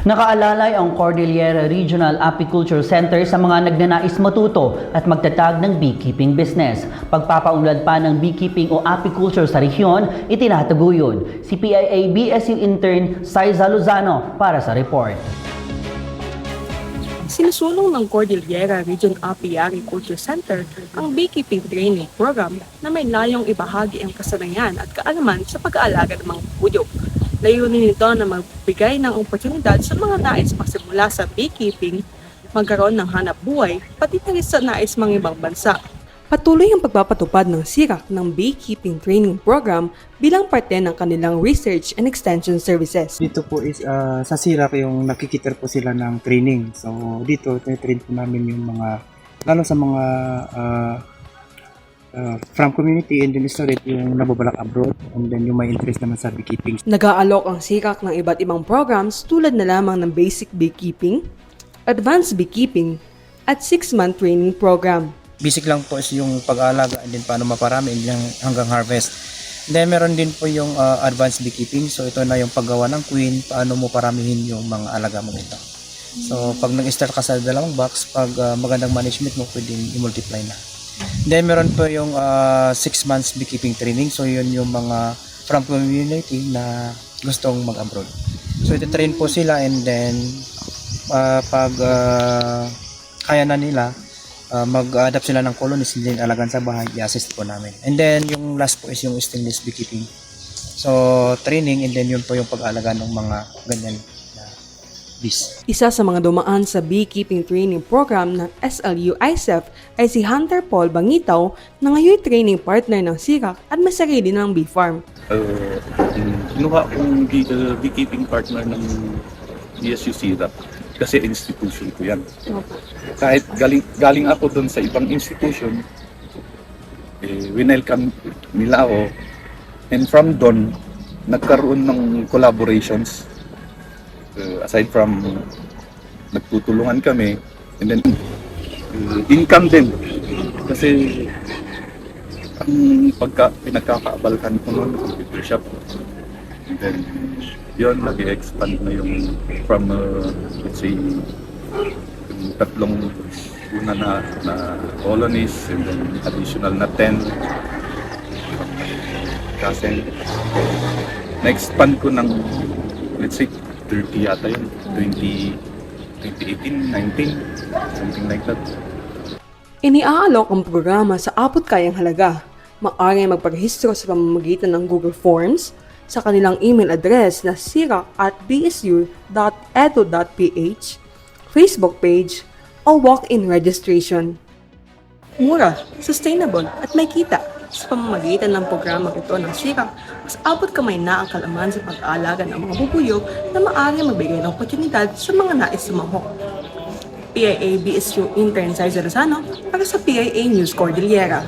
Nakaalalay ang Cordillera Regional Apiculture Center sa mga nagnanais matuto at magtatag ng beekeeping business. Pagpapaunlad pa ng beekeeping o apiculture sa rehiyon, itinataguyod. Si PIA BSU intern Saiza Lozano para sa report. Sinusulong ng Cordillera Region Apiary Culture Center ang beekeeping training program na may layong ibahagi ang kasanayan at kaalaman sa pag-aalaga ng mga puyok. Layunin nito na magbigay ng oportunidad sa mga nais magsimula sa beekeeping, magkaroon ng hanap buhay, pati na rin sa nais mga ibang bansa. Patuloy ang pagpapatupad ng SIRAC ng Beekeeping Training Program bilang parte ng kanilang Research and Extension Services. Dito po is sa SIRAC yung nakikita po sila ng training. So dito train po namin yung mga, lalo sa mga from community and then student yung nababalak abroad and then yung may interest naman sa beekeeping. Nag-aalok ang SIRAC ng iba't ibang programs tulad na lamang ng Basic Beekeeping, Advanced Beekeeping, at 6-month training program. Basic lang po is yung pag-aalaga and then paano maparami and then hanggang harvest. And then meron din po yung advanced beekeeping. So ito na yung paggawa ng queen, paano mo paramihin yung mga alaga mo nito. So pag nag-start ka sa dalawang box, pag magandang management mo, pwedeng i-multiply na. And then meron po yung 6 months beekeeping training. So yun yung mga from community na gustong mag-abroad. So ito-train po sila and then pag kaya na nila, mag-adapt sila ng colonies and then alagan sa bahay, i-assist po namin. And then yung last po is yung stainless beekeeping. So training and then yun po yung pag-alaga ng mga ganyan na bees. Isa sa mga dumaan sa beekeeping training program ng SLU-ICEF ay si Hunter Paul Bangitaw na ngayon training partner ng SIRAC at may sarili ng bee farm. Kinuha akong beekeeping partner ng BSU SIRAC kasi institution ko yan. Kahit galing ako doon sa ibang institution, winelcome nila ako. And from doon, nagkaroon ng collaborations. Aside from nagtutulungan kami, and then income din. Kasi ang pinagkakaabalkan ko noon, computer shop. And then yun, nag-expand na yung from, let's say, yung tatlong una na colonies, and then additional na 10. Kasi na-expand ko ng, let's say, 30 yata yun, 2018, 19, something like that. Iniaalok ang programa sa abot kayang halaga. Maaari magparehistro sa pamamagitan ng Google Forms, sa kanilang email address na sirac@bsu.edu.ph, Facebook page, o walk-in registration. Mura, sustainable, at may kita. Sa pamamagitan ng programa ito ng SIRAC, mas abot kamay na ang kalaman sa pag-aalaga ng mga bubuyog na maaari magbigay ng oportunidad sa mga nais sumahok. PIA BSU intern Saiza Lozano para sa PIA News Cordillera.